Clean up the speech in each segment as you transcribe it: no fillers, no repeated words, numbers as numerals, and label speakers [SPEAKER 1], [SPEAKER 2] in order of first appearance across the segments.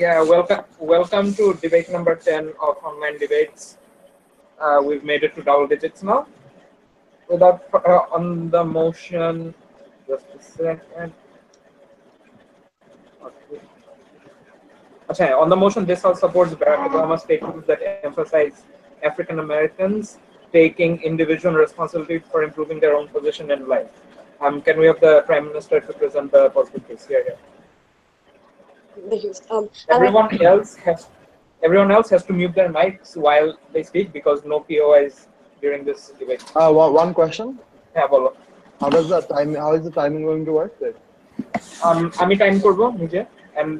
[SPEAKER 1] Yeah, welcome to debate number 10 of online debates. We've made it to double digits now. Without on the motion, just a second. Okay, on the motion, this House supports Barack Obama's statements that emphasize African Americans taking individual responsibility for improving their own position in life. Can we have the Prime Minister to present the positive case here?
[SPEAKER 2] Thank you.
[SPEAKER 1] Everyone else has to mute their mics while they speak because no POIs during this debate.
[SPEAKER 3] One question.
[SPEAKER 1] Yeah, bolo.
[SPEAKER 3] How is the timing going to work there?
[SPEAKER 1] আমি time করব নিজে and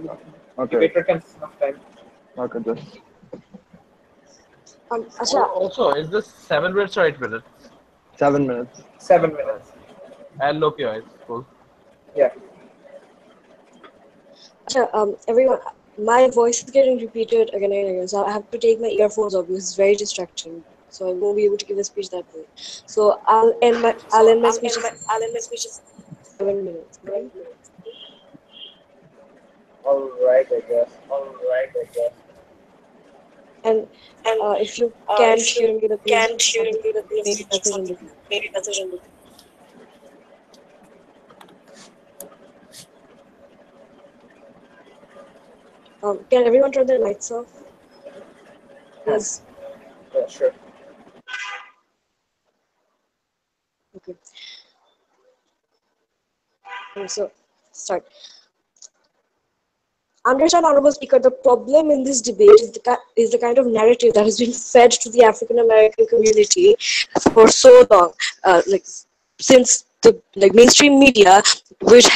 [SPEAKER 3] Okay.
[SPEAKER 1] debater can have time.
[SPEAKER 3] Okay, just.
[SPEAKER 4] Also, is this 7 minutes or 8 minutes?
[SPEAKER 3] 7 minutes.
[SPEAKER 1] 7 minutes.
[SPEAKER 4] And no POIs. Cool.
[SPEAKER 1] Yeah.
[SPEAKER 2] Everyone, my voice is getting repeated again and again, so I have to take my earphones off because it's very distracting. So I won't be able to give a speech that way. So I'll end my speech. 7 minutes.
[SPEAKER 1] All right, I guess.
[SPEAKER 2] And if you can't hear me, maybe message on the Can everyone turn their lights off? Yes.
[SPEAKER 1] Yeah, sure.
[SPEAKER 2] Okay. So, start. Understand, Honorable Speaker, the problem in this debate is the kind of narrative that has been fed to the African American community for so long, since the mainstream media, which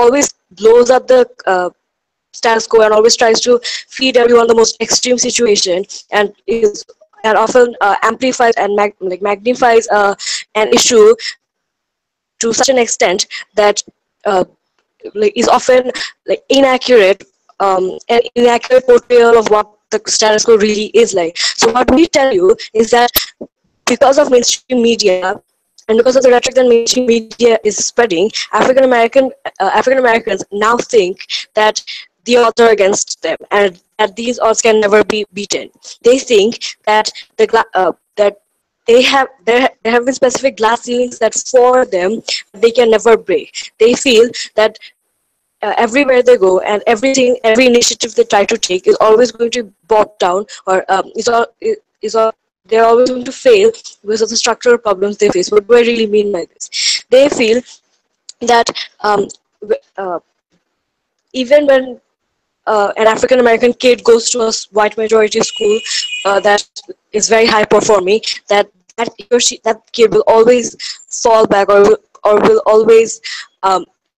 [SPEAKER 2] always blows up the status quo and always tries to feed everyone the most extreme situation, and often amplifies and magnifies an issue to such an extent that is often inaccurate, an inaccurate portrayal of what the status quo really is like. So what we tell you is that because of mainstream media and because of the rhetoric that mainstream media is spreading, African Americans now think that the odds are against them and that these odds can never be beaten. They think that there have been specific glass ceilings that for them they can never break. They feel that everywhere they go and every initiative they try to take is always going to bog down, or they're always going to fail because of the structural problems they face. What do I really mean by this? They feel that even when an African American kid goes to a white majority school that is very high performing, that kid will always fall back or will always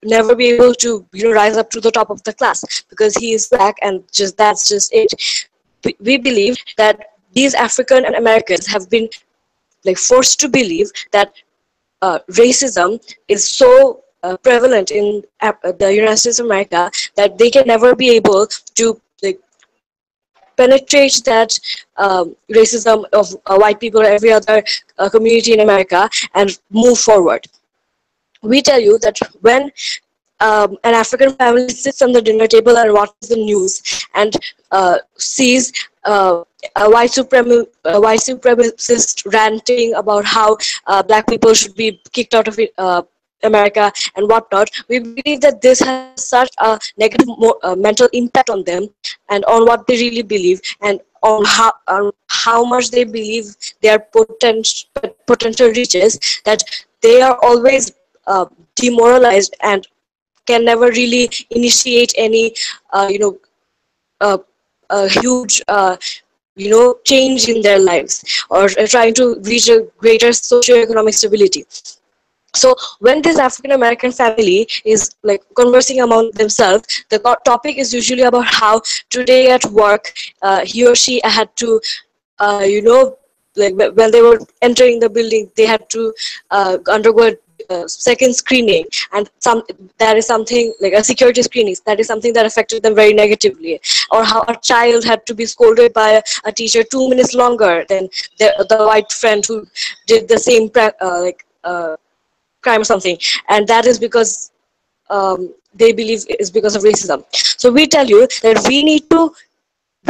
[SPEAKER 2] never be able to rise up to the top of the class because he is black, and that's just it. We believe that these African Americans have been forced to believe that racism is so prevalent in the United States of America that they can never be able to penetrate that racism of white people or every other community in America and move forward. We tell you that when an African family sits on the dinner table and watches the news and sees a white supremacist ranting about how black people should be kicked out of America and whatnot, we believe that this has such a negative mental impact on them and on what they really believe and on how much they believe their potential reaches, that they are always demoralized and can never really initiate any huge change in their lives or trying to reach a greater socioeconomic stability. So when this African American family is conversing among themselves, the topic is usually about how today at work he or she had to when they were entering the building, they had to undergo a second screening, and that is something like a security screening, that is something that affected them very negatively, or how a child had to be scolded by a teacher 2 minutes longer than the white friend who did the same crime or something, and that is because they believe is because of racism. So we tell you that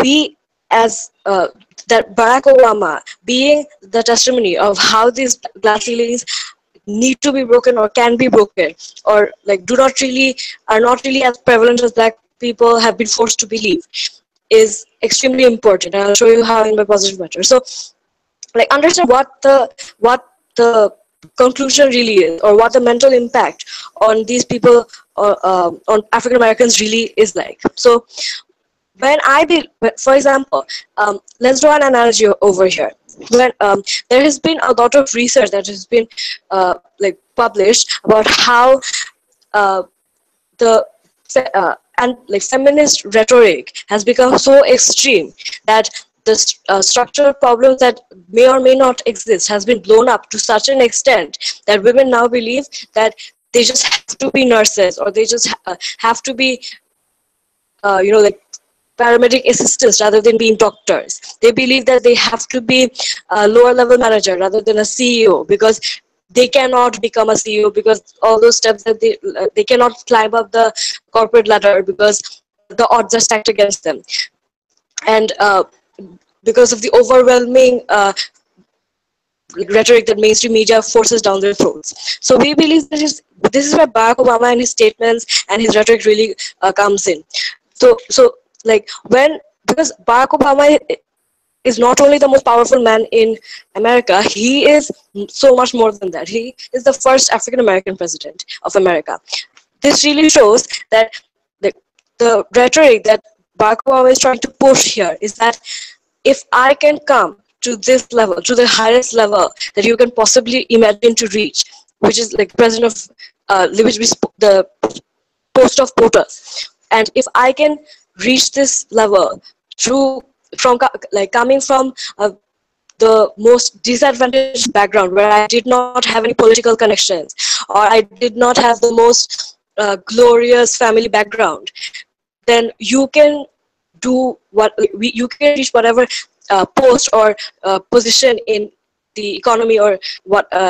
[SPEAKER 2] we as that Barack Obama being the testimony of how these glass ceilings need to be broken or can be broken, or like are not really as prevalent as black people have been forced to believe, is extremely important. And I'll show you how in my positive matter. So like understand what the conclusion really is, or what the mental impact on these people or on African Americans really is like. So when for example, let's draw an analogy over here. When there has been a lot of research that has been like published about how the and like feminist rhetoric has become so extreme that the structural problems that may or may not exist has been blown up to such an extent that women now believe that they just have to be nurses, or they just have to be like paramedic assistants rather than being doctors. They believe that they have to be a lower level manager rather than a CEO, because they cannot become a CEO because all those steps that they cannot climb up the corporate ladder because the odds are stacked against them, and because of the overwhelming rhetoric that mainstream media forces down their throats. So we believe that this is where Barack Obama and his statements and his rhetoric really comes in. So like because Barack Obama is not only the most powerful man in America, he is so much more than that. He is the first African American president of America. This really shows that the rhetoric that Barack Obama is trying to push here is that if I can come to this level, to the highest level that you can possibly imagine to reach, which is like president of the post of POTUS, and if I can reach this level coming from the most disadvantaged background, where I did not have any political connections, or I did not have the most glorious family background, then you can you can reach whatever post or position in the economy or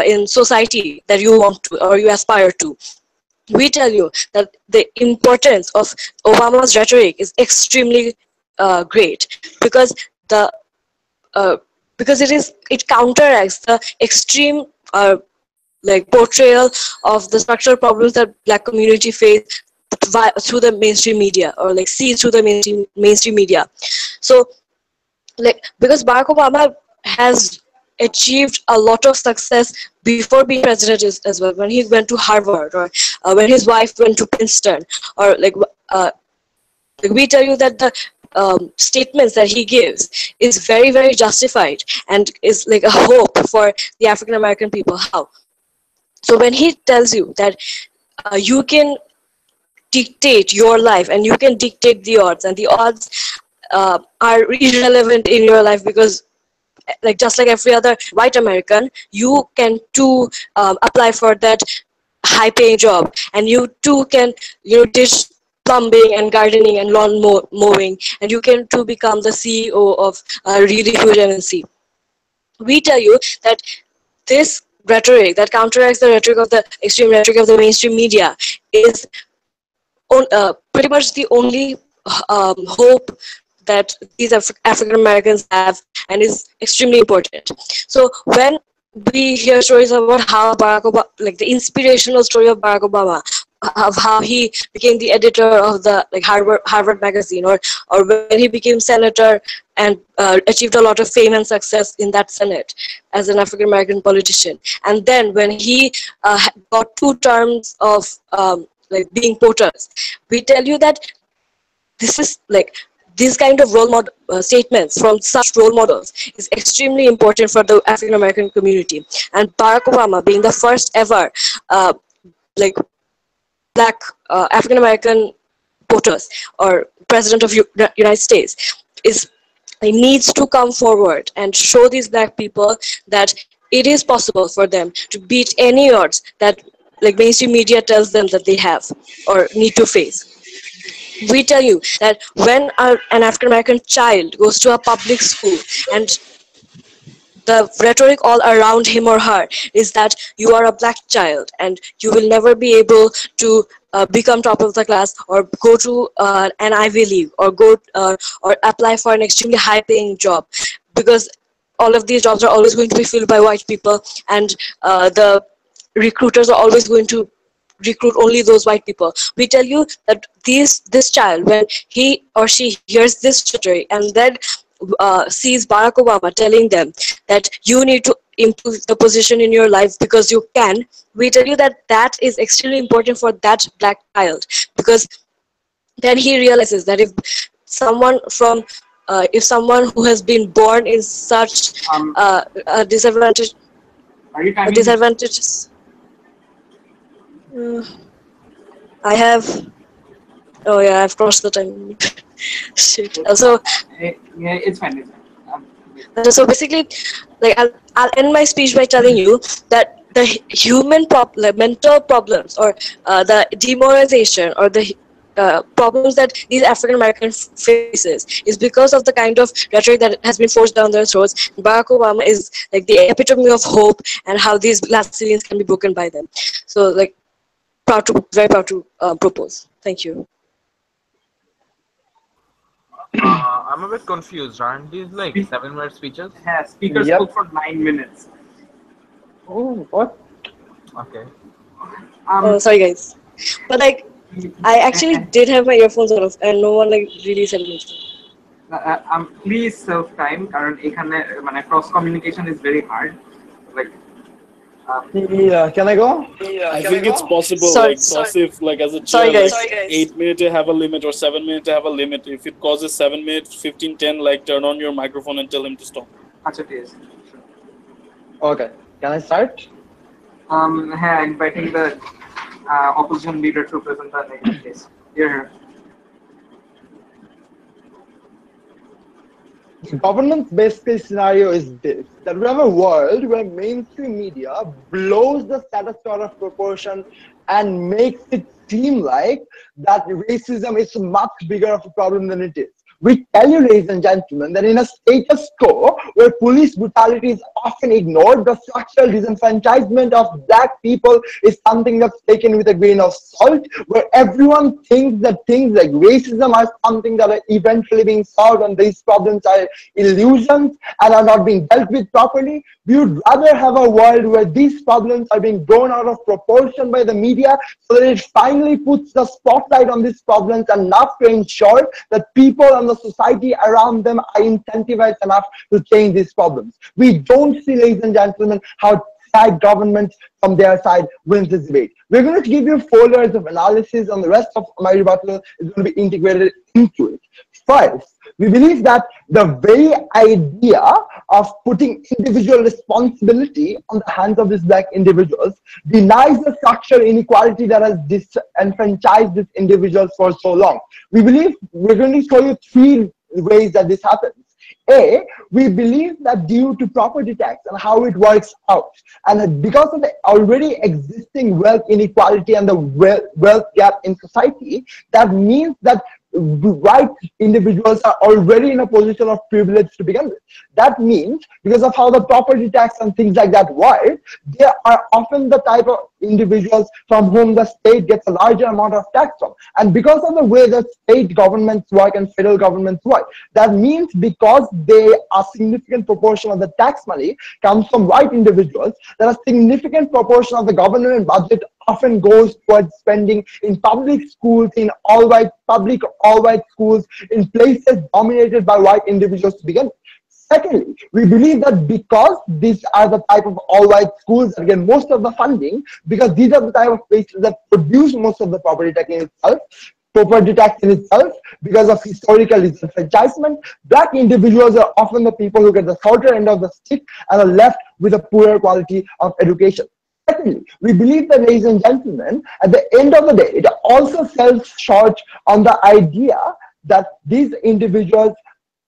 [SPEAKER 2] in society that you want to or you aspire to. We tell you that the importance of Obama's rhetoric is extremely great, because it counteracts the extreme portrayal of the structural problems that Black community face through the mainstream media, or see through the mainstream media. So because Barack Obama has achieved a lot of success before being president as well, when he went to Harvard, or when his wife went to Princeton, or we tell you that the statements that he gives is very, very justified and is like a hope for the African American people. How? So when he tells you that you can dictate your life and you can dictate the odds, and the odds are irrelevant in your life, because just like every other white American, you can too apply for that high-paying job, and you too can ditch plumbing and gardening and lawn mowing, and you can too become the CEO of a really huge MNC. We tell you that this rhetoric that counteracts the rhetoric of the extreme rhetoric of the mainstream media is pretty much the only hope that these African Americans have, and is extremely important. So when we hear stories about how Barack Obama, the inspirational story of Barack Obama, of how he became the editor of the Harvard magazine, or when he became senator and achieved a lot of fame and success in that Senate as an African American politician, and then when he got 2 terms of being POTUS, we tell you that this is these kind of role model statements from such role models is extremely important for the African American community. And Barack Obama, being the first ever Black African American POTUS, or president of United States, needs to come forward and show these Black people that it is possible for them to beat any odds that mainstream media tells them that they have or need to face. We tell you that when an African American child goes to a public school and the rhetoric all around him or her is that you are a black child and you will never be able to become top of the class or go to an Ivy League or go or apply for an extremely high paying job, because all of these jobs are always going to be filled by white people, and the recruiters are always going to recruit only those white people. We tell you that this child, when he or she hears this rhetoric and then sees Barack Obama telling them that you need to improve the position in your life because you can, we tell you that that is extremely important for that black child, because then he realizes that if someone who has been born in such a disadvantage
[SPEAKER 1] Are you timing?
[SPEAKER 2] disadvantages. I have. Oh yeah, I've crossed the time limit. Shit.
[SPEAKER 1] Yeah, it's fine. It's fine.
[SPEAKER 2] So basically, like I'll end my speech by telling you that the mental problems, or the demoralization, or the problems that these African Americans faces is because of the kind of rhetoric that has been forced down their throats. Barack Obama is like the epitome of hope and how these glass ceilings can be broken by them. So like, very proud to propose. Thank you.
[SPEAKER 4] I'm a bit confused. Aren't these like 7-minute speeches?
[SPEAKER 1] Yeah, speaker
[SPEAKER 3] Yep.
[SPEAKER 1] spoke for 9 minutes.
[SPEAKER 3] Oh, what?
[SPEAKER 4] Okay.
[SPEAKER 2] Sorry guys, but like I actually did have my earphones on and no one like really said anything.
[SPEAKER 1] Please self time কারণ এখানে মানে cross communication is very hard, like
[SPEAKER 3] Yeah, can I go?
[SPEAKER 5] I think it's possible,
[SPEAKER 2] Sorry,
[SPEAKER 5] like Sasif, like as a
[SPEAKER 2] Sorry,
[SPEAKER 5] chair,
[SPEAKER 2] guys.
[SPEAKER 5] like 8 minutes to have a limit or 7 minutes to have a limit. If it causes 7 minutes, 15, 10, like turn on your microphone and tell him to stop.
[SPEAKER 1] আচ্ছা ঠিক আছে
[SPEAKER 3] Okay, can I start?
[SPEAKER 1] হ্যাঁ, inviting the opposition leader to present the next case. Here.
[SPEAKER 3] The government's best case scenario is this: that we have a world where mainstream media blows the status quo out of proportion and makes it seem like that racism is much bigger of a problem than it is. We tell you, ladies and gentlemen, that in a status quo where police brutality is often ignored, the structural disenfranchisement of black people is something that's taken with a grain of salt, where everyone thinks that things like racism are something that are eventually being solved and these problems are illusions and are not being dealt with properly. We would rather have a world where these problems are being blown out of proportion by the media so that it finally puts the spotlight on these problems enough to ensure that people and the society around them are incentivized enough to change these problems. We don't see, ladies and gentlemen, how side governments from their side wins this debate. We're going to give you 4 layers of analysis, and the rest of my rebuttal is going to be integrated into it. First, we believe that the very idea of putting individual responsibility on the hands of these black individuals denies the structural inequality that has disenfranchised these individuals for so long. We believe we're going to show you 3 ways that this happens. A, we believe that due to property tax and how it works out, and that because of the already existing wealth inequality and the wealth gap in society, that means that white individuals are already in a position of privilege to begin with. That means because of how the property tax and things like that work, they are often the type of individuals from whom the state gets a larger amount of tax from. And because of the way that state governments work and federal governments work, that means because a significant proportion of the tax money comes from white individuals, that a significant proportion of the government budget often goes towards spending in public schools, in public all-white schools, in places dominated by white individuals to begin with. Secondly, we believe that because these are the type of all-white schools that get most of the funding, because these are the type of places that produce most of the property tax in itself, because of historical disenfranchisement, black individuals are often the people who get the shorter end of the stick and are left with a poorer quality of education. Secondly, we believe that, ladies and gentlemen, at the end of the day, it also sells short on the idea that these individuals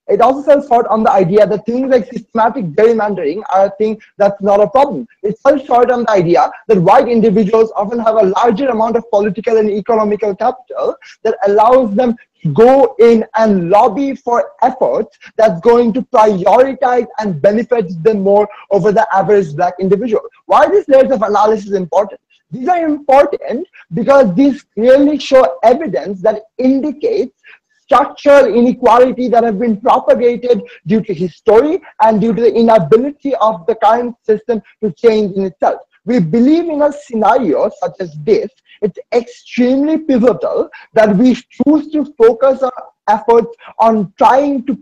[SPEAKER 3] It also falls short on the idea that things like systematic gerrymandering are a thing that's not a problem. It falls short on the idea that white individuals often have a larger amount of political and economical capital that allows them to go in and lobby for efforts that's going to prioritize and benefit them more over the average black individual. Why are these layers of analysis important? These are important because these clearly show evidence that indicates structural inequality that have been propagated due to history and due to the inability of the current system to change in itself. We believe in a scenario such as this, it's extremely pivotal that we choose to focus our efforts on trying to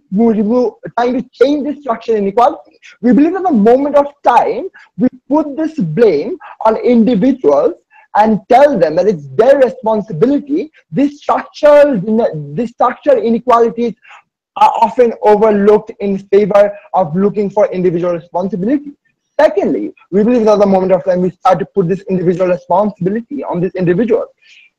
[SPEAKER 3] change this structural inequality. We believe at the moment of time, we put this blame on individuals and tell them that it's their responsibility. These structural inequalities are often overlooked in favor of looking for individual responsibility. Secondly, we believe that at the moment of time we start to put this individual responsibility on this individual.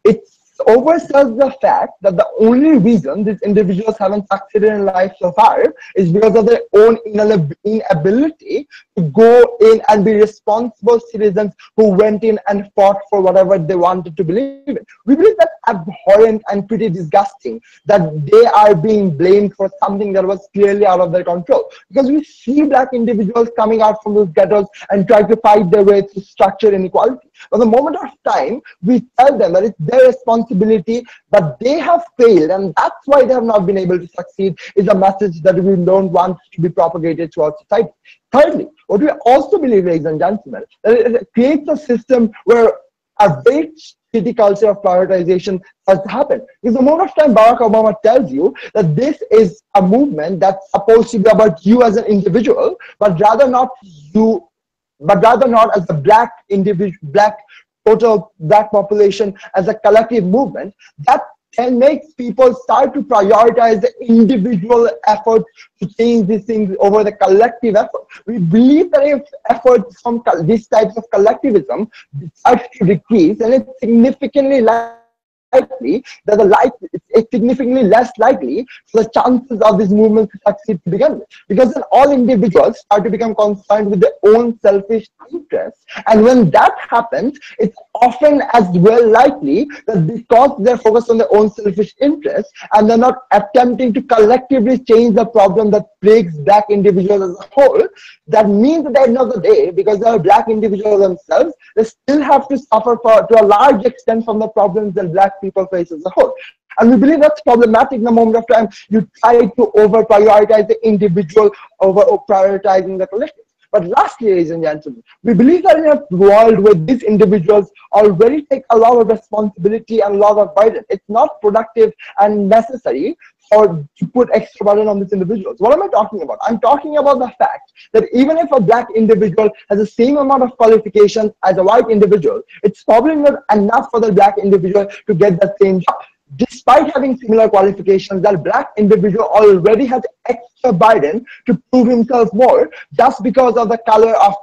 [SPEAKER 3] It oversells the fact that the only reason these individuals haven't succeeded in life so far is because of their own inability to go in and be responsible citizens who went in and fought for whatever they wanted to believe in. We believe that's abhorrent and pretty disgusting that they are being blamed for something that was clearly out of their control. Because we see black individuals coming out from those ghettos and try to fight their way through structural inequality. But the moment of time, we tell them that it's their responsibility, but they have failed, and that's why they have not been able to succeed, is a message that we don't want to be propagated throughout society. Thirdly, what we also believe, ladies and gentlemen, that it creates a system where a very shitty culture of prioritization has happened. Because the moment of time Barack Obama tells you that this is a movement that's supposed to be about you as an individual, but rather not as a black individual, total black population as a collective movement, that can make people start to prioritize the individual effort to change these things over the collective effort. We believe that if efforts from these types of collectivism start to decrease, and it's significantly it's significantly less likely for the chances of this movement to succeed to begin with. Because then all individuals start to become concerned with their own selfish interests. And when that happens, it's often as well likely that because they're focused on their own selfish interests and they're not attempting to collectively change the problem that plagues black individuals as a whole, that means at the end of the day, because they are black individuals themselves, they still have to suffer to a large extent from the problems that black people face as a whole. And we believe that's problematic in the moment of time you try to over-prioritize the individual over prioritizing the collective. But lastly, ladies and gentlemen, we believe that in a world where these individuals already take a lot of responsibility and a lot of burden, it's not productive and necessary or to put extra burden on these individuals. What am I talking about? I'm talking about the fact that even if a black individual has the same amount of qualifications as a white individual, it's probably not enough for the black individual to get the same job. Despite having similar qualifications, that black individual already has extra burden to prove himself more just because of the color of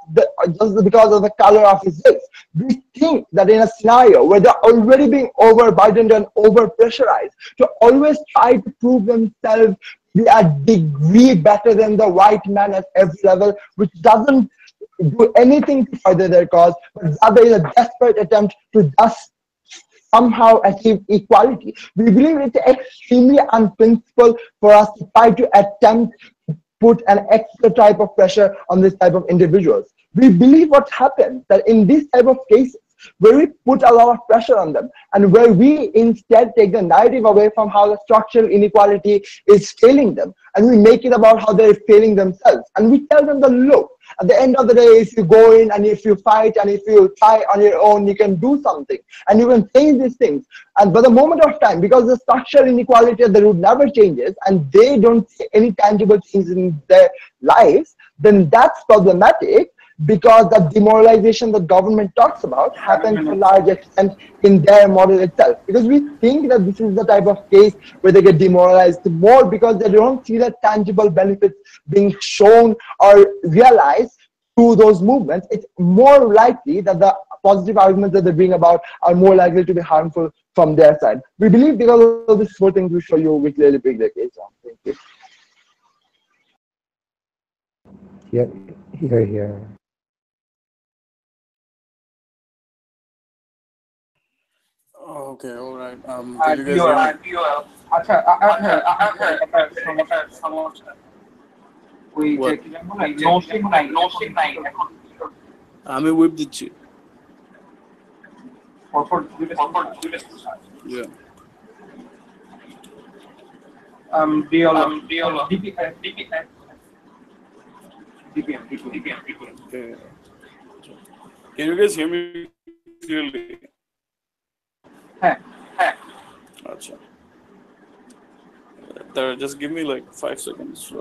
[SPEAKER 3] his face. We think that in a scenario where they're already being overburdened and overpressurized to always try to prove themselves to be a degree better than the white man at every level, which doesn't do anything to further their cause, but rather is a desperate attempt to just somehow achieve equality. We believe it's extremely unprincipled for us to try to attempt to put an extra type of pressure on this type of individuals. We believe what happens that in this type of cases, where we put a lot of pressure on them and where we instead take the narrative away from how the structural inequality is failing them, and we make it about how they're failing themselves, and we tell them that look, at the end of the day, if you go in and if you fight and if you try on your own, you can do something and you can change these things. And by the moment of time, because the structural inequality of the root never changes and they don't see any tangible changes in their lives, then that's problematic, because the demoralization that government talks about happens to a large extent in their model itself. Because we think that this is the type of case where they get demoralized more because they don't see the tangible benefits being shown or realized through those movements. It's more likely that the positive arguments that they bring about are more likely to be harmful from their side. We believe because of these four things we show you, we clearly pick the case on. Thank you.
[SPEAKER 6] Yeah, here.
[SPEAKER 5] Okay, all right. Can you guys
[SPEAKER 1] DOL.
[SPEAKER 5] hear me?
[SPEAKER 1] আচ্ছা সমস্যা ওই যে
[SPEAKER 5] What?
[SPEAKER 1] কি জানো না নোশিং নাই এখন
[SPEAKER 5] আমি whip দিচ্ছি।
[SPEAKER 1] পরপর
[SPEAKER 5] Yeah.
[SPEAKER 1] DOL DPM
[SPEAKER 5] Okay. Can you guys hear me clearly?
[SPEAKER 1] হ্যাঁ
[SPEAKER 5] Acha. There, just give me like 5 seconds. So.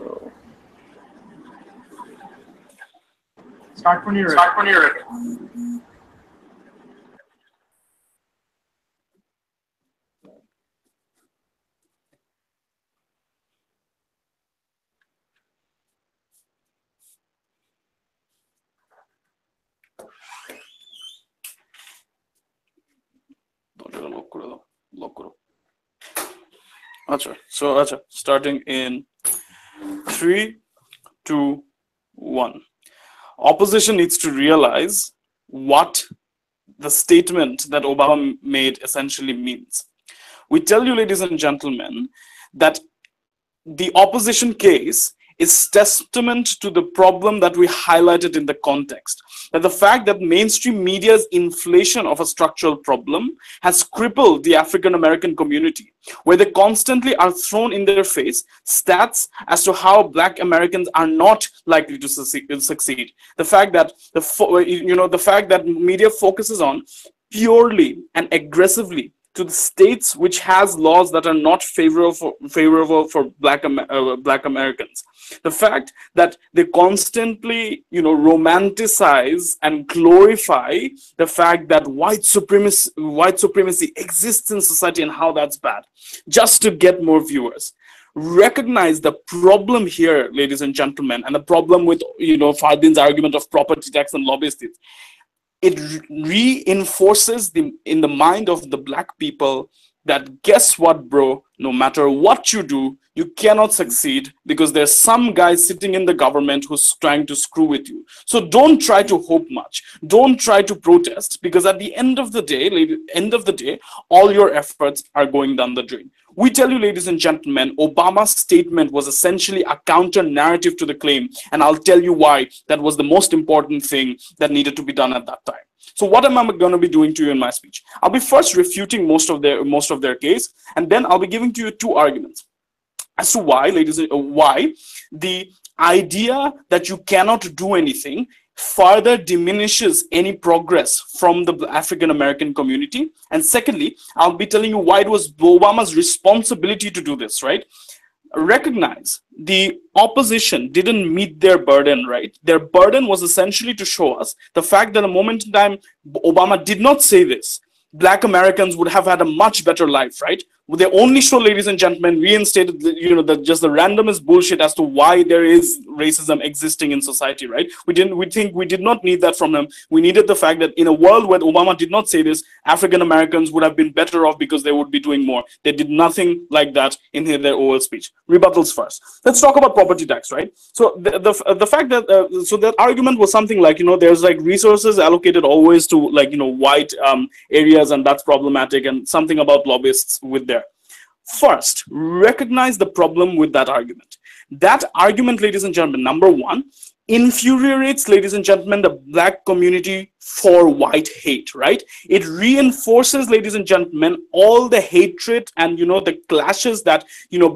[SPEAKER 1] start when you're ready.
[SPEAKER 5] Acha, starting in 3, 2, 1. Opposition needs to realize what the statement that Obama made essentially means. We tell you, ladies and gentlemen, that the opposition case is testament to the problem that we highlighted in the context. That the fact that mainstream media's inflation of a structural problem has crippled the African American community, where they constantly are thrown in their face stats as to how Black Americans are not likely to succeed. The fact that the fact that media focuses on purely and aggressively to the states which has laws that are not favorable for Black Americans. The fact that they constantly, romanticize and glorify the fact that white supremacy exists in society and how that's bad, just to get more viewers. Recognize the problem here, ladies and gentlemen, and the problem with Fardeen's argument of property tax and lobbyist. It reinforces in the mind of the Black people that, guess what, bro, no matter what you do, you cannot succeed because there's some guy sitting in the government who's trying to screw with you. So don't try to hope much. Don't try to protest, because at the end of the day, all your efforts are going down the drain. We tell you, ladies and gentlemen, Obama's statement was essentially a counter narrative to the claim, and I'll tell you why that was the most important thing that needed to be done at that time. So what am I going to be doing to you in my speech? I'll be first refuting most of their case, and then I'll be giving to you two arguments as to why, why the idea that you cannot do anything further diminishes any progress from the African American community. And secondly, I'll be telling you why it was Obama's responsibility to do this, right? Recognize the opposition didn't meet their burden, right? Their burden was essentially to show us the fact that a moment in time Obama did not say this, Black Americans would have had a much better life, right? They only show, ladies and gentlemen, reinstated just the randomest bullshit as to why there is racism existing in society, right? We did not need that from him. We needed the fact that in a world where Obama did not say this, African Americans would have been better off because they would be doing more. They did nothing like that in their oral speech. Rebuttals first. Let's talk about property tax, right? So the fact that so that argument was something like, there's like resources allocated always to white areas, and that's problematic, and something about lobbyists with there. First, recognize the problem with that argument. That argument, ladies and gentlemen, number one, infuriates, ladies and gentlemen, the Black community for white hate, right? It reinforces, ladies and gentlemen, all the hatred and the clashes that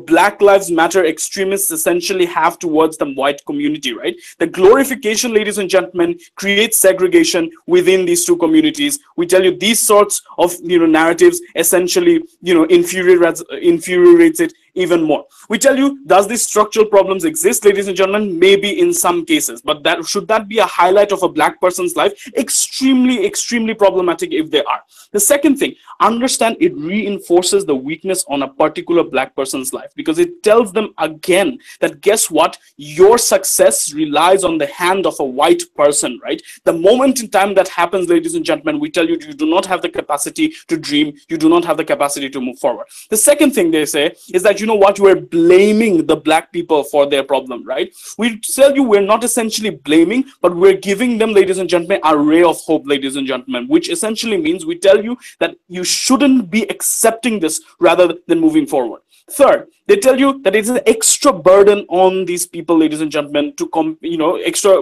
[SPEAKER 5] Black Lives Matter extremists essentially have towards the white community, right? The glorification, ladies and gentlemen, creates segregation within these two communities. We tell you these sorts of narratives essentially infuriates it even more. We tell you, does these structural problems exist, ladies and gentlemen? Maybe in some cases, but should that be a highlight of a Black person's life? Extremely problematic if they are. The second thing, understand it reinforces the weakness on a particular Black person's life, because it tells them again that, guess what, your success relies on the hand of a white person, right? The moment in time that happens, ladies and gentlemen, we tell you, you do not have the capacity to dream, you do not have the capacity to move forward. The second thing they say is that know what, we're blaming the black people for their problem, right? We tell you we're not essentially blaming, but we're giving them, ladies and gentlemen, a ray of hope, ladies and gentlemen, which essentially means we tell you that you shouldn't be accepting this rather than moving forward. Third, they tell you that it's an extra burden on these people, ladies and gentlemen, to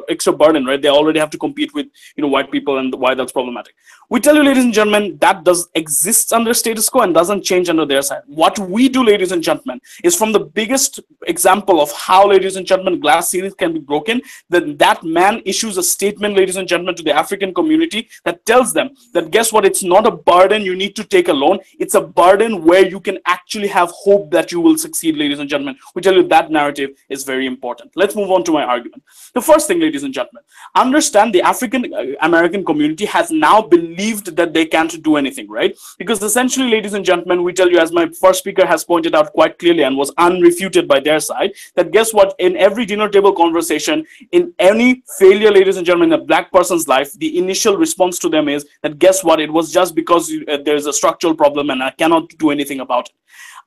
[SPEAKER 5] extra burden, right? They already have to compete with white people, and why that's problematic. We tell you, ladies and gentlemen, that does exist under status quo and doesn't change under their side. What we do, ladies and gentlemen, is from the biggest example of how, ladies and gentlemen, glass ceilings can be broken. That man issues a statement, ladies and gentlemen, to the African community that tells them that, guess what? It's not a burden you need to take alone. It's a burden where you can actually have hope that you will succeed, ladies and gentlemen. We tell you that narrative is very important. Let's move on to my argument. The first thing, ladies and gentlemen, understand the African American community has now believed that they can't do anything, right? Because essentially, ladies and gentlemen, we tell you, as my first speaker has pointed out quite clearly and was unrefuted by their side, that guess what? In every dinner table conversation, in any failure, ladies and gentlemen, in a black person's life, the initial response to them is that, guess what? It was just because there's a structural problem and I cannot do anything about it.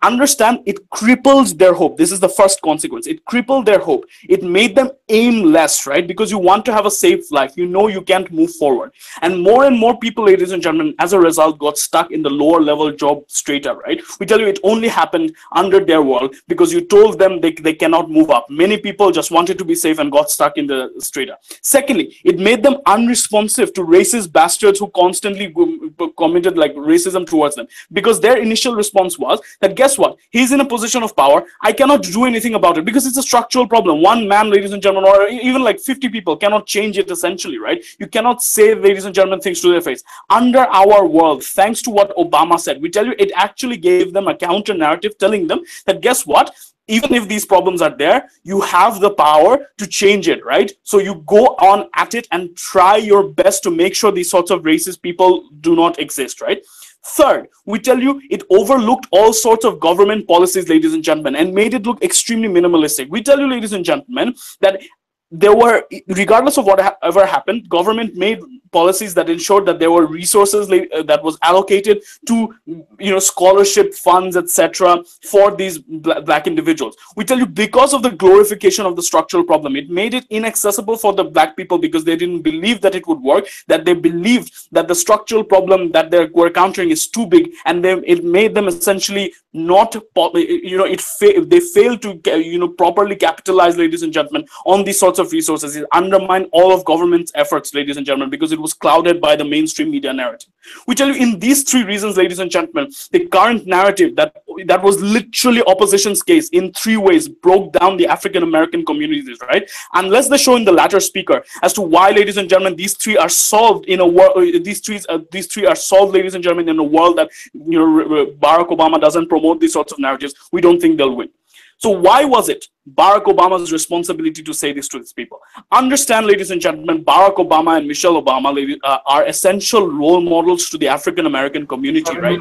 [SPEAKER 5] Understand, it cripples their hope. This is the first consequence. It crippled their hope. It made them aim less, right? Because you want to have a safe life. You know you can't move forward. And more people, ladies and gentlemen, as a result, got stuck in the lower level job strata, right? We tell you it only happened under their world because you told them they cannot move up. Many people just wanted to be safe and got stuck in the strata. Secondly, it made them unresponsive to racist bastards who constantly committed like racism towards them, because their initial response was that, guess what? He's in a position of power. I cannot do anything about it because it's a structural problem. One man, ladies and gentlemen, or even like 50 people cannot change it essentially, right? You cannot say, ladies and gentlemen, things to their face. Under our world, thanks to what Obama said, we tell you it actually gave them a counter narrative telling them that, guess what? Even if these problems are there, you have the power to change it, right? So you go on at it and try your best to make sure these sorts of racist people do not exist, right? Third, we tell you it overlooked all sorts of government policies, ladies and gentlemen, and made it look extremely minimalistic. We tell you, ladies and gentlemen, that there were, regardless of whatever happened, government made policies that ensured that there were resources that was allocated to scholarship funds, etc., for these black individuals. We tell you, because of the glorification of the structural problem, it made it inaccessible for the black people because they didn't believe that it would work, that they believed that the structural problem that they were countering is too big, and it made them essentially not, they failed to properly capitalize, ladies and gentlemen, on these sorts of resources. It undermined all of government's efforts, ladies and gentlemen, because it was clouded by the mainstream media narrative. We tell you, in these three reasons, ladies and gentlemen, the current narrative that was literally opposition's case in three ways broke down the African American communities, right? Unless they show in the latter speaker as to why, ladies and gentlemen, these three are solved in a world. These three are solved, ladies and gentlemen, in a world that Barack Obama doesn't promote these sorts of narratives. We don't think they'll win. So why was it Barack Obama's responsibility to say this to these people? Understand, ladies and gentlemen, Barack Obama and Michelle Obama are essential role models to the African American community, right?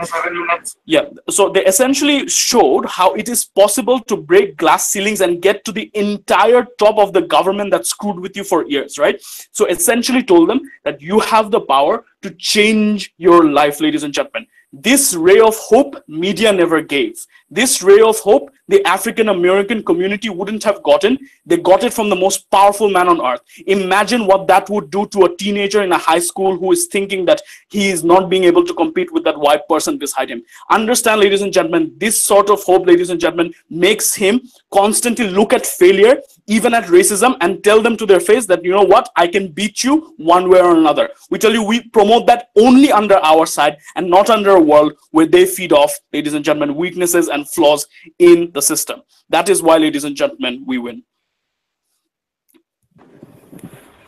[SPEAKER 5] Yeah. So they essentially showed how it is possible to break glass ceilings and get to the entire top of the government that screwed with you for years, right? So essentially told them that you have the power to change your life, ladies and gentlemen. This ray of hope, media never gave. This ray of hope, the African American community wouldn't have gotten. They got it from the most powerful man on earth. Imagine what that would do to a teenager in a high school who is thinking that he is not being able to compete with that white person beside him. Understand, ladies and gentlemen, this sort of hope, ladies and gentlemen, makes him constantly look at failure, even at racism, and tell them to their face that, you know what, I can beat you one way or another. We tell you, we promote that only under our side and not under a world where they feed off, ladies and gentlemen, weaknesses and flaws in the system. That is why, ladies and gentlemen, we win.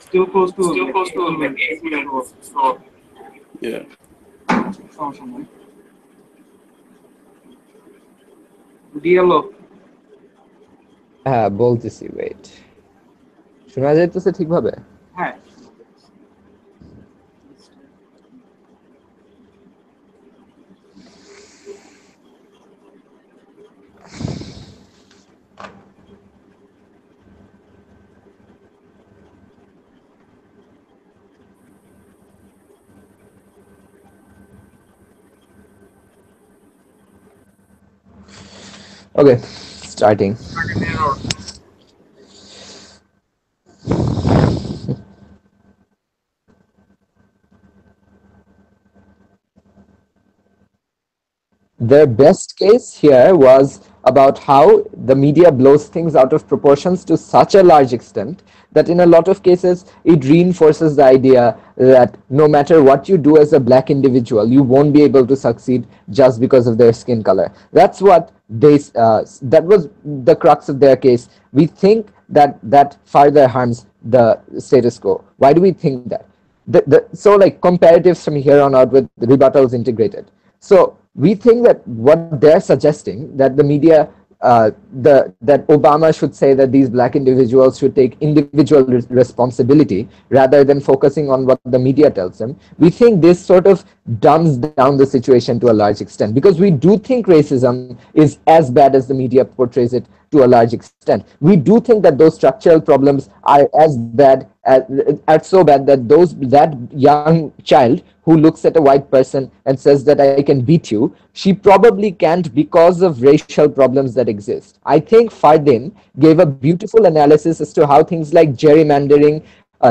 [SPEAKER 1] Still close to 8 minutes. So
[SPEAKER 5] yeah.
[SPEAKER 1] DLO.
[SPEAKER 6] হ্যাঁ বলতেছি wait শোনা যাইতেছে ঠিকভাবে
[SPEAKER 1] হ্যাঁ
[SPEAKER 6] Okay, starting. Their best case here was about how the media blows things out of proportions to such a large extent that in a lot of cases it reinforces the idea that no matter what you do as a black individual, you won't be able to succeed just because of their skin color. That's what that was the crux of their case. We think that that further harms the status quo. Why do we think that? So like comparatives from here on out with rebuttals integrated. So we think that what they're suggesting that the media, that Obama should say that these black individuals should take individual responsibility rather than focusing on what the media tells them. We think this sort of dumbs down the situation to a large extent because we do think racism is as bad as the media portrays it to a large extent. We do think that those structural problems are as bad, are so bad that that young child who looks at a white person and says that I can beat you, she probably can't because of racial problems that exist. I think Fardeen gave a beautiful analysis as to how things like gerrymandering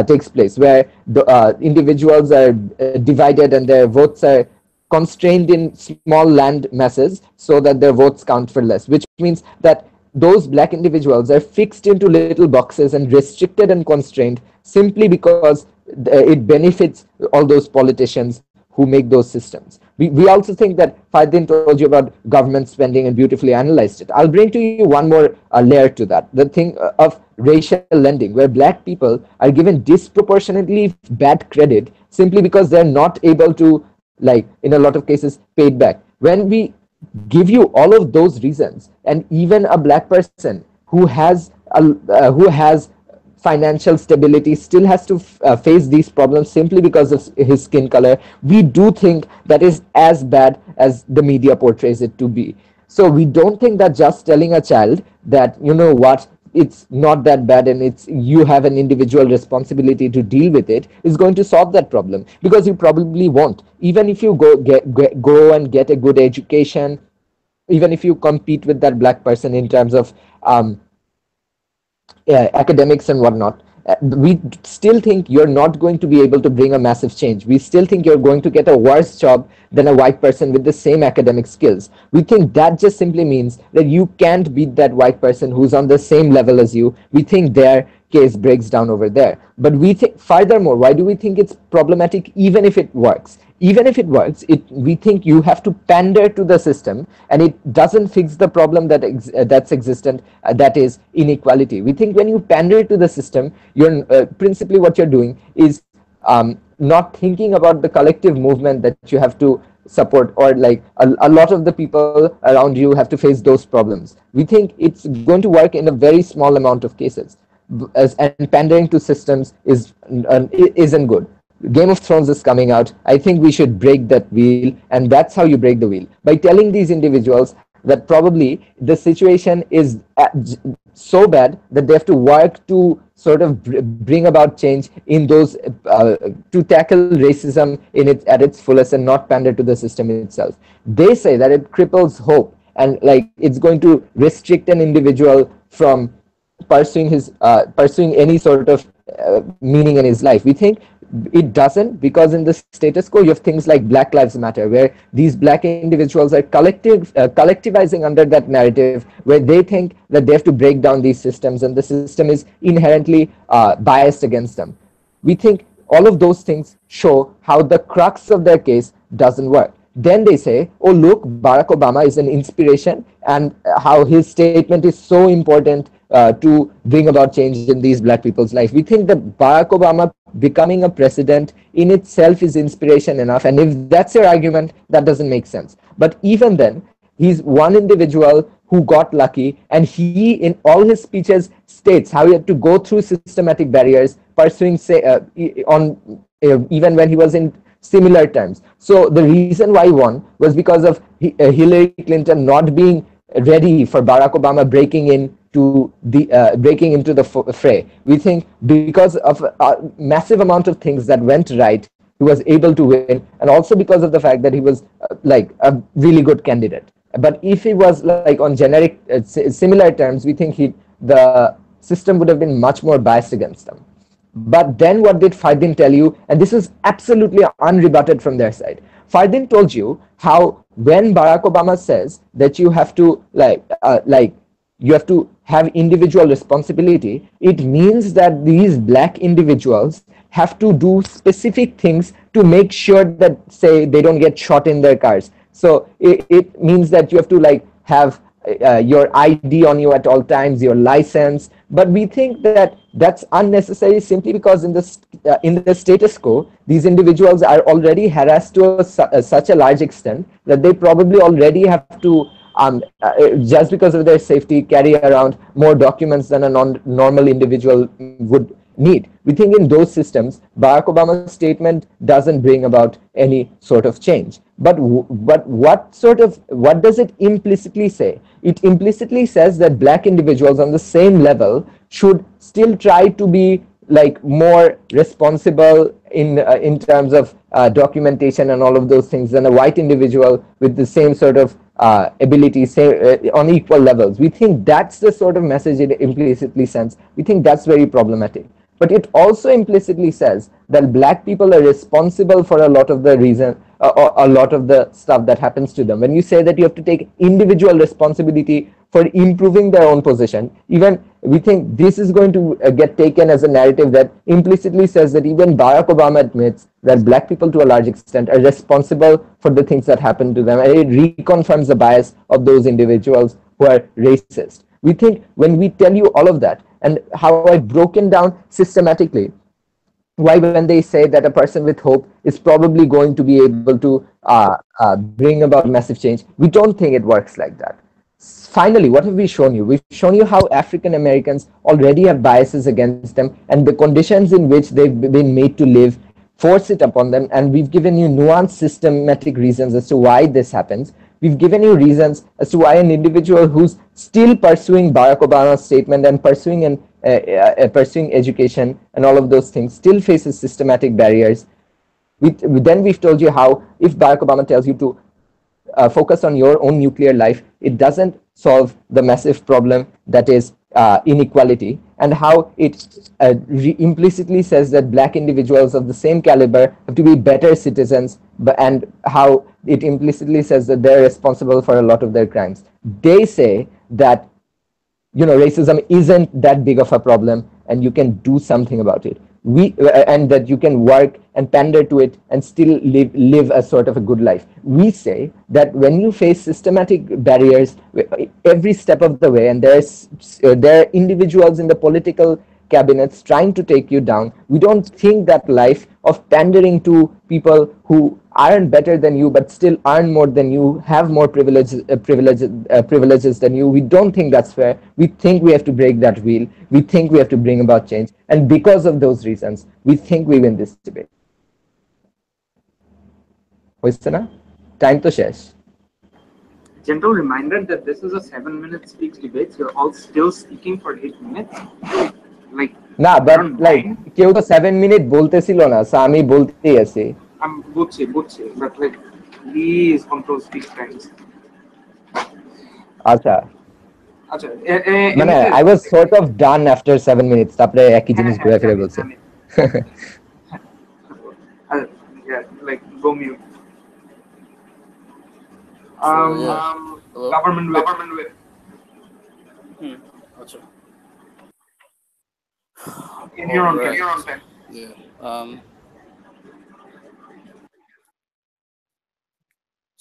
[SPEAKER 6] takes place, where the individuals are divided and their votes are constrained in small land masses so that their votes count for less, which means that those black individuals are fixed into little boxes and restricted and constrained simply because it benefits all those politicians who make those systems. We also think that Fardeen told you about government spending and beautifully analyzed it. I'll bring to you one more layer to that, the thing of racial lending, where black people are given disproportionately bad credit simply because they're not able to, like in a lot of cases, pay it back. When we give you all of those reasons, and even a black person who has financial stability still has to face these problems simply because of his skin color, we do think that is as bad as the media portrays it to be. So we don't think that just telling a child that, you know what, it's not that bad and it's you have an individual responsibility to deal with it is going to solve that problem, because you probably won't. Even if you go and get a good education, even if you compete with that black person in terms of academics and whatnot, we still think you're not going to be able to bring a massive change. We still think you're going to get a worse job than a white person with the same academic skills. We think that just simply means that you can't beat that white person who's on the same level as you. We think their case breaks down over there. But we think, furthermore, why do we think it's problematic even if it works? Even if it works, we think you have to pander to the system, and it doesn't fix the problem that's existent, that is inequality. We think when you pander to the system, you're principally what you're doing is not thinking about the collective movement that you have to support, or like a lot of the people around you have to face those problems. We think it's going to work in a very small amount of cases, and pandering to systems isn't good. Game of Thrones is coming out. I think we should break that wheel, and that's how you break the wheel, by telling these individuals that probably the situation is so bad that they have to work to sort of bring about change in those to tackle racism at its fullest and not pander to the system itself. They say that it cripples hope, and like it's going to restrict an individual from pursuing any sort of meaning in his life. We think it doesn't, because in the status quo you have things like Black Lives Matter, where these black individuals are collectivizing under that narrative, where they think that they have to break down these systems and the system is inherently biased against them. We think all of those things show how the crux of their case doesn't work. Then they say, oh look, Barack Obama is an inspiration, and how his statement is so important to bring about change in these black people's life. We think that Barack Obama becoming a president in itself is inspiration enough, and if that's your argument, that doesn't make sense. But even then, he's one individual who got lucky, and he in all his speeches states how he had to go through systematic barriers, pursuing even when he was in similar terms. So the reason why he won was because of Hillary Clinton not being ready for Barack Obama breaking into the fray. We think because of a massive amount of things that went right, he was able to win, and also because of the fact that he was like a really good candidate. But if it was like on generic similar terms, we think the system would have been much more biased against them. But then what did Fardeen tell you? And this is absolutely unrebutted from their side. Fardeen told you how when Barack Obama says that you have to you have to have individual responsibility, it means that these black individuals have to do specific things to make sure that, say, they don't get shot in their cars. So it means that you have to like have your ID on you at all times, your license. But we think that that's unnecessary simply because in the status quo, these individuals are already harassed to such a large extent that they probably already have to just because of their safety, carry around more documents than a normal individual would need. We think in those systems, Barack Obama's statement doesn't bring about any sort of change. But what does it implicitly say? It implicitly says that black individuals on the same level should still try to be like more responsible in terms of documentation and all of those things than a white individual with the same sort of ability, say, on equal levels. We think that's the sort of message it implicitly sends. We think that's very problematic. But it also implicitly says that black people are responsible for a lot of the reason, or a lot of the stuff that happens to them. When you say that you have to take individual responsibility for improving their own position, even we think this is going to get taken as a narrative that implicitly says that even Barack Obama admits that black people to a large extent are responsible for the things that happen to them, and it reconfirms the bias of those individuals who are racist. We think when we tell you all of that and how I've broken down systematically why when they say that a person with hope is probably going to be able to bring about massive change, we don't think it works like that. Finally, what have we shown you? We've shown you how African Americans already have biases against them, and the conditions in which they've been made to live force it upon them, and we've given you nuanced systematic reasons as to why this happens. We've given you reasons as to why an individual who's still pursuing Barack Obama's statement and pursuing education and all of those things still faces systematic barriers. Then we've told you how if Barack Obama tells you to focus on your own nuclear life, it doesn't solve the massive problem that is inequality, and how it implicitly says that black individuals of the same caliber have to be better citizens, and how it implicitly says that they're responsible for a lot of their crimes. They say that racism isn't that big of a problem and you can do something about it. And that you can work and pander to it and still live a sort of a good life. We say that when you face systematic barriers every step of the way, and there are individuals in the political cabinets trying to take you down, we don't think that life of pandering to people who aren't better than you but still earn more than you, have more privileges than you, we don't think that's fair. We think we have to break that wheel. We think we have to bring about change, and because of those reasons we think we win this debate. Hoise na? Time to share.
[SPEAKER 1] Gentle reminder that this is a 7-minute speaks debate. You're all still speaking for 8 minutes. Like
[SPEAKER 6] না, but like কেউ তো 7 minute বলতেছিল না, so আমি বলতেই আছি।
[SPEAKER 1] আমি বুঝছি, but like please control speech times.
[SPEAKER 6] আচ্ছা মানে I was sort of done after 7 minutes, তারপরে একই জিনিস ঘুরে ফিরে বলছে।
[SPEAKER 1] Yeah, like go mute. Government whip.
[SPEAKER 5] Achha.
[SPEAKER 1] In your own time.
[SPEAKER 5] Yeah.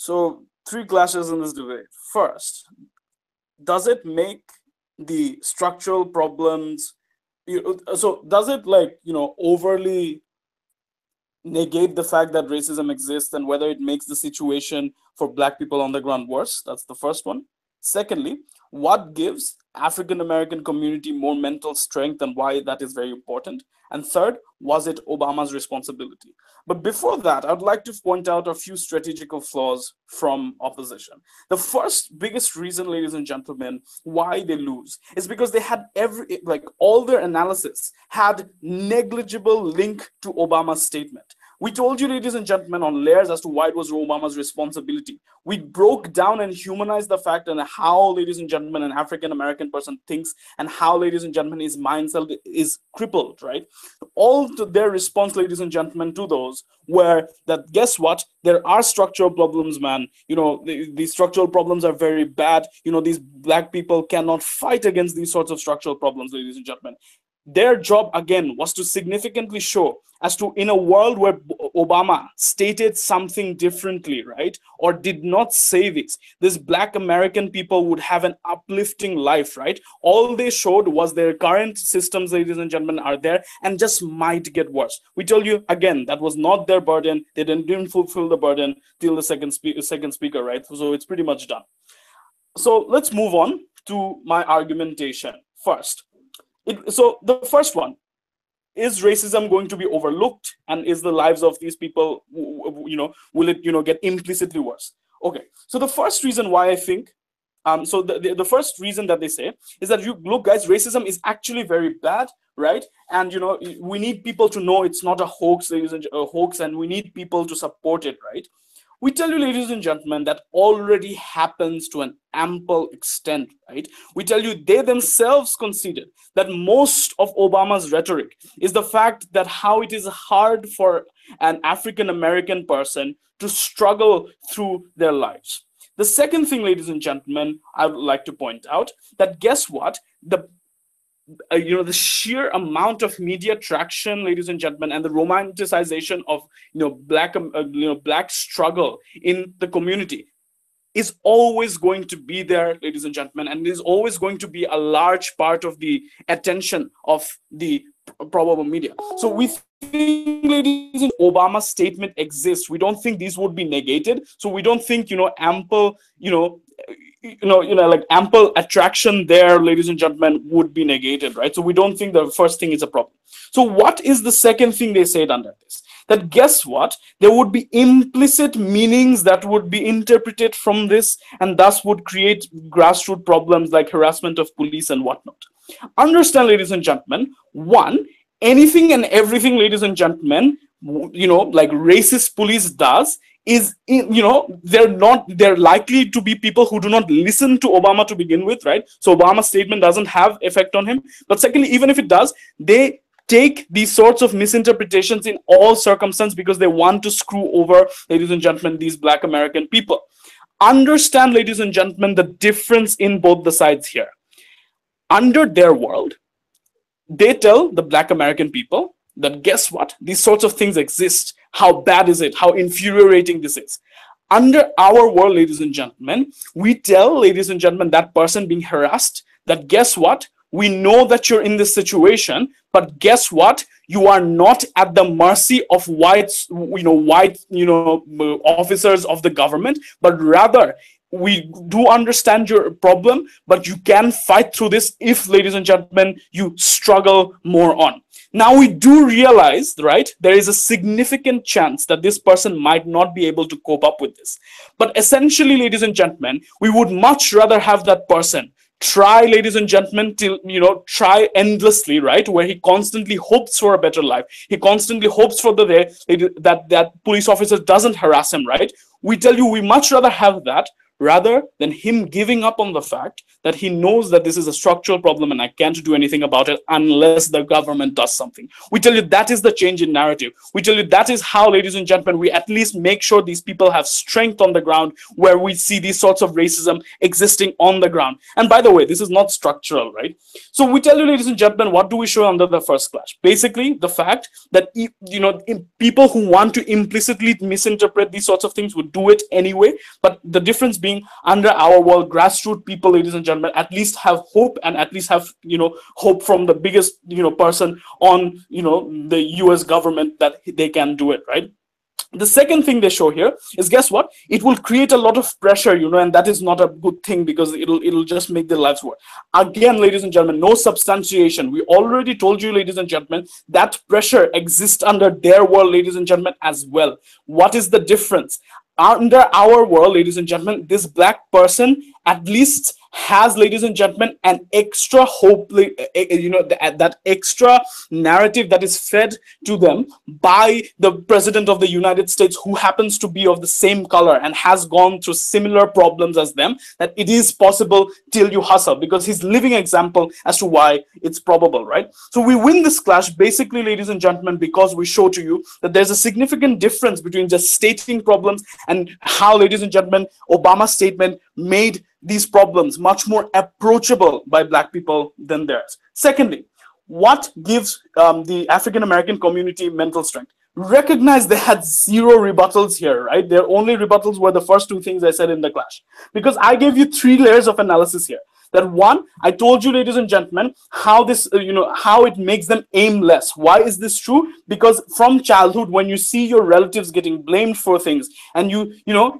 [SPEAKER 5] So 3 clashes in this debate. First, does it make the structural problems? So does it overly negate the fact that racism exists, and whether it makes the situation for black people on the ground worse? That's the first one. Secondly, what gives African American community more mental strength and why that is very important? And third, was it Obama's responsibility? But before that, I'd like to point out a few strategical flaws from opposition. The first biggest reason, ladies and gentlemen, why they lose is because they had all their analysis had negligible link to Obama's statement. We told you, ladies and gentlemen, on layers as to why it was Obama's responsibility. We broke down and humanized the fact and how, ladies and gentlemen, an African American person thinks and how, ladies and gentlemen, his mindset is crippled, right? All to their response, ladies and gentlemen, to those were that, guess what? There are structural problems, man. You know, these structural problems are very bad. You know, these black people cannot fight against these sorts of structural problems, ladies and gentlemen. Their job, again, was to significantly show as to, in a world where Obama stated something differently, right, or did not say this black American people would have an uplifting life, right? All they showed was their current systems, ladies and gentlemen, are there and just might get worse. We told you, again, that was not their burden. They didn't fulfill the burden till the second speaker, right? So it's pretty much done. So let's move on to my argumentation first. So the first one, is racism going to be overlooked, and is the lives of these people, you know, will it, you know, get implicitly worse? Okay, so the first reason why I think, so the first reason that they say is that, you look, guys, racism is actually very bad, right? And, you know, we need people to know it's not a hoax, ladies and hoax, and we need people to support it, right? We tell you, ladies and gentlemen, that already happens to an ample extent, right? We tell you they themselves conceded that most of Obama's rhetoric is the fact that how it is hard for an African-American person to struggle through their lives. The second thing, ladies and gentlemen, I would like to point out that, guess what? You know, the sheer amount of media traction, ladies and gentlemen, and the romanticization of, you know, black struggle in the community is always going to be there, ladies and gentlemen, and is always going to be a large part of the attention of the probable media. So we think, ladies and Obama's statement exists. We don't think these would be negated. So we don't think, you know, ample, like ample attraction there, ladies and gentlemen, would be negated, right? So we don't think the first thing is a problem. So what is the second thing they said under this? That, guess what? There would be implicit meanings that would be interpreted from this, and thus would create grassroots problems like harassment of police and whatnot. Understand, ladies and gentlemen, one, anything and everything, ladies and gentlemen, you know, like racist police does is, you know, they're likely to be people who do not listen to Obama to begin with, right? So Obama's statement doesn't have effect on him. But secondly, even if it does, they take these sorts of misinterpretations in all circumstances because they want to screw over, ladies and gentlemen, these black American people. Understand, ladies and gentlemen, the difference in both the sides here. Under their world, they tell the black American people that, guess what? These sorts of things exist. How bad is it? How infuriating this is. Under our world, ladies and gentlemen, we tell, ladies and gentlemen, that person being harassed that, guess what? We know that you're in this situation, but guess what? You are not at the mercy of white officers of the government, but rather we do understand your problem, but you can fight through this if, ladies and gentlemen, you struggle more on. Now we do realize, right, there is a significant chance that this person might not be able to cope up with this. But essentially, ladies and gentlemen, we would much rather have that person try, ladies and gentlemen, till, you know, try endlessly, right, where he constantly hopes for a better life. He constantly hopes for the day that police officer doesn't harass him, right? We tell you we much rather have that rather than him giving up on the fact that he knows that this is a structural problem and I can't do anything about it unless the government does something. We tell you that is the change in narrative. We tell you that is how, ladies and gentlemen, we at least make sure these people have strength on the ground where we see these sorts of racism existing on the ground. And by the way, this is not structural, right? So we tell you, ladies and gentlemen, what do we show under the first clash? Basically, the fact that, you know, people who want to implicitly misinterpret these sorts of things would do it anyway, but the difference being under our world, grassroots people, ladies and gentlemen, at least have hope and at least have, you know, hope from the biggest, you know, person on, you know, the US government that they can do it, right? The second thing they show here is, guess what? It will create a lot of pressure, you know, and that is not a good thing because it'll just make their lives worse. Again, ladies and gentlemen, no substantiation. We already told you, ladies and gentlemen, that pressure exists under their world, ladies and gentlemen, as well. What is the difference? Under our world, ladies and gentlemen, this black person at least has, ladies and gentlemen, an extra hope, that extra narrative that is fed to them by the president of the United States, who happens to be of the same color and has gone through similar problems as them, that it is possible till you hustle, because he's living example as to why it's probable, right? So we win this clash basically, ladies and gentlemen, because we show to you that there's a significant difference between just stating problems and how, ladies and gentlemen, Obama's statement made these problems much more approachable by Black people than theirs. Secondly, what gives the African American community mental strength? Recognize they had zero rebuttals here, right? Their only rebuttals were the first two things I said in the clash. Because I gave you three layers of analysis here. That one, I told you, ladies and gentlemen, how this, how it makes them aimless. Why is this true? Because from childhood, when you see your relatives getting blamed for things, and you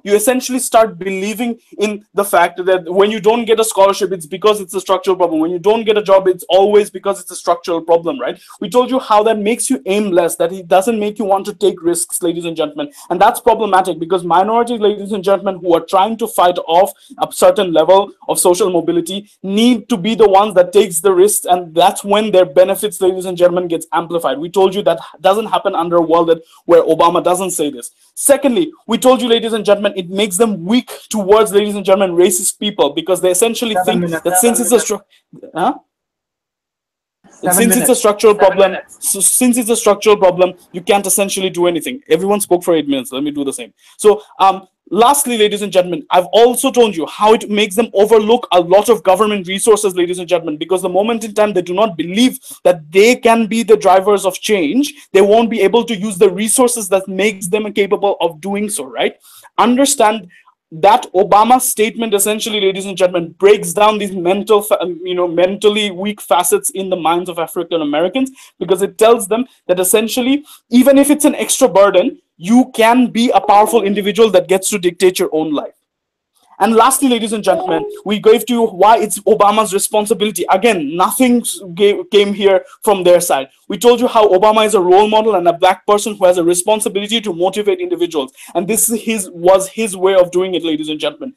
[SPEAKER 5] essentially start believing in the fact that when you don't get a scholarship, it's because it's a structural problem. When you don't get a job, it's always because it's a structural problem, right? We told you how that makes you aimless, that it doesn't make you want to take risks, ladies and gentlemen. And that's problematic, because minorities, ladies and gentlemen, who are trying to fight off a certain level of social mobility need to be the ones that takes the risks, and that's when their benefits, ladies and gentlemen, gets amplified. We told you that doesn't happen under a world where Obama doesn't say this. Secondly, we told you, ladies and gentlemen, it makes them weak towards, ladies and gentlemen, racist people, because they essentially think that since it's a structural problem, so since it's a structural problem, you can't essentially do anything. Everyone spoke for 8 minutes. Let me do the same. So, lastly, ladies and gentlemen, I've also told you how it makes them overlook a lot of government resources, ladies and gentlemen, because the moment in time they do not believe that they can be the drivers of change, they won't be able to use the resources that makes them capable of doing so, right? Understand that Obama statement essentially, ladies and gentlemen, breaks down these mentally weak facets in the minds of African Americans, because it tells them that essentially, even if it's an extra burden, you can be a powerful individual that gets to dictate your own life. And lastly, ladies and gentlemen, we gave to you why it's Obama's responsibility. Again, nothing came here from their side. We told you how Obama is a role model and a Black person who has a responsibility to motivate individuals. And this was his way of doing it, ladies and gentlemen.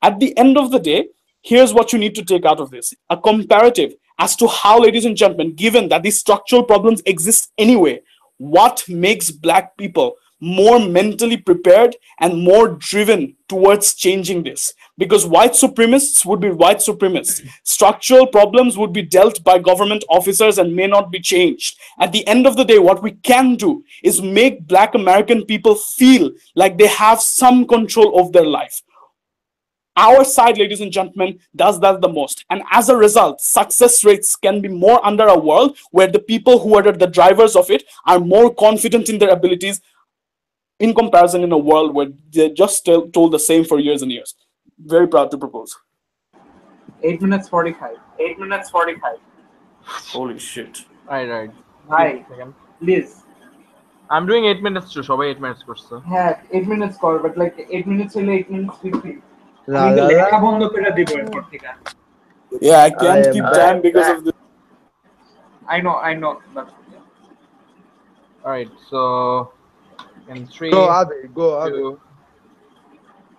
[SPEAKER 5] At the end of the day, here's what you need to take out of this. A comparative as to how, ladies and gentlemen, given that these structural problems exist anyway, what makes Black people more mentally prepared and more driven towards changing this? Because white supremacists would be white supremacists. Structural problems would be dealt by government officers and may not be changed. At the end of the day, what we can do is make Black American people feel like they have some control of their life. Our side, ladies and gentlemen, does that the most. And as a result, success rates can be more under a world where the people who are the drivers of it are more confident in their abilities, in comparison in a world where they're just told the same for years and years. Very proud to propose.
[SPEAKER 1] 8 minutes 45.
[SPEAKER 4] 8 minutes 45.
[SPEAKER 5] Holy shit.
[SPEAKER 4] Right.
[SPEAKER 1] Hi, please.
[SPEAKER 4] I'm doing 8 minutes too. Shobai 8 minutes course.
[SPEAKER 1] Yeah, 8 minutes call, but like 8 minutes till 8 minutes 50.
[SPEAKER 5] Yeah, I can't keep time because of this.
[SPEAKER 1] I know. But
[SPEAKER 4] Alright, so in 3,
[SPEAKER 3] Go, Abir. Go, Abir.
[SPEAKER 4] 2.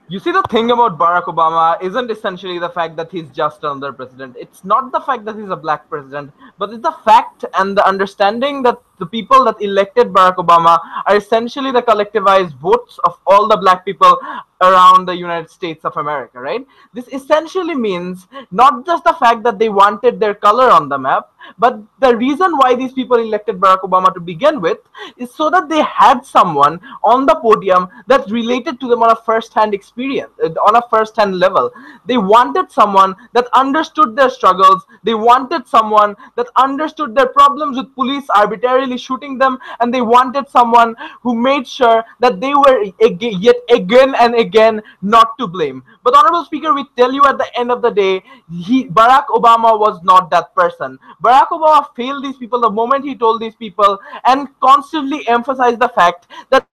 [SPEAKER 4] You see, the thing about Barack Obama isn't essentially the fact that he's just another president. It's not the fact that he's a Black president, but it's the fact and the understanding that the people that elected Barack Obama are essentially the collectivized votes of all the Black people around the United States of America, right? This essentially means not just the fact that they wanted their color on the map, but the reason why these people elected Barack Obama to begin with is so that they had someone on the podium that related to them on a first-hand experience, on a first-hand level. They wanted someone that understood their struggles. They wanted someone that understood their problems with police arbitrarily shooting them, and they wanted someone who made sure that they were yet again and again not to blame. But Honorable Speaker, we tell you at the end of the day, Barack Obama was not that person. Barack Obama failed these people the moment he told these people and constantly emphasized the fact that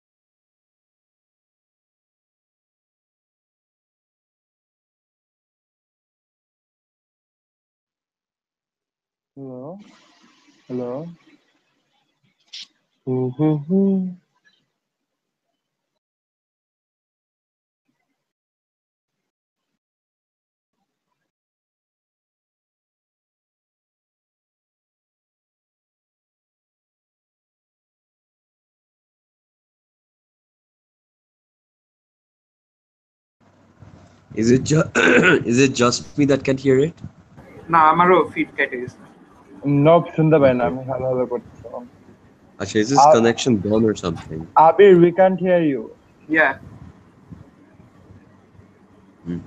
[SPEAKER 3] Hello. Hello.
[SPEAKER 7] Is it just is it just me that can hear it?
[SPEAKER 1] না আমারও fit কেটে গেছে
[SPEAKER 3] Nope, শুনতে পাই না আমি hello hello করতেছিলাম.
[SPEAKER 7] Actually, is this
[SPEAKER 3] Uh,
[SPEAKER 7] connection gone or something?
[SPEAKER 3] Abir, we can't hear you.
[SPEAKER 1] yeah
[SPEAKER 7] Hmm.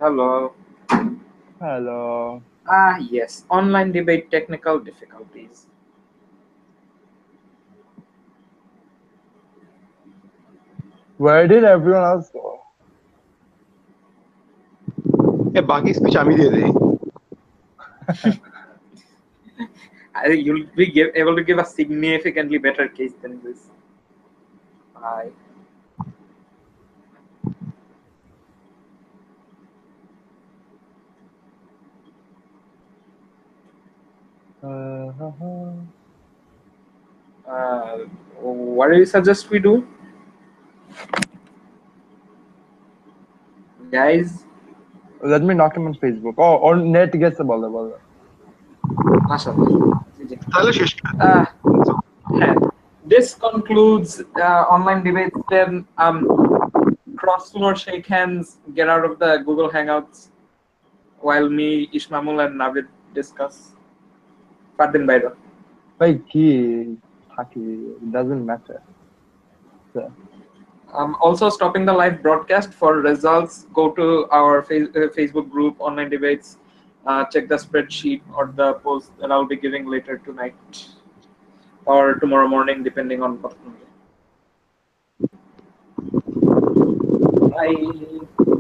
[SPEAKER 1] hello
[SPEAKER 3] Hello.
[SPEAKER 1] yes online debate technical difficulties
[SPEAKER 3] Where did everyone else go?
[SPEAKER 8] বাকি speech আমি দিয়ে দিই
[SPEAKER 1] you'll be able to give a significantly better case than this bye what do you suggest we do guys
[SPEAKER 3] Let me knock him on Facebook. Oh, or net gets the ball.
[SPEAKER 1] mashallah
[SPEAKER 8] তাহলে শেষ
[SPEAKER 1] this concludes online debates then cross floor shake hands get out of the Google Hangouts while me Ishmamul and Navid discuss Fardeen Bairo
[SPEAKER 3] Like he, it doesn't matter. So,
[SPEAKER 1] also stopping the live broadcast for results go to our Facebook group online debates check the spreadsheet or the post that I'll be giving later tonight or tomorrow morning depending on what bye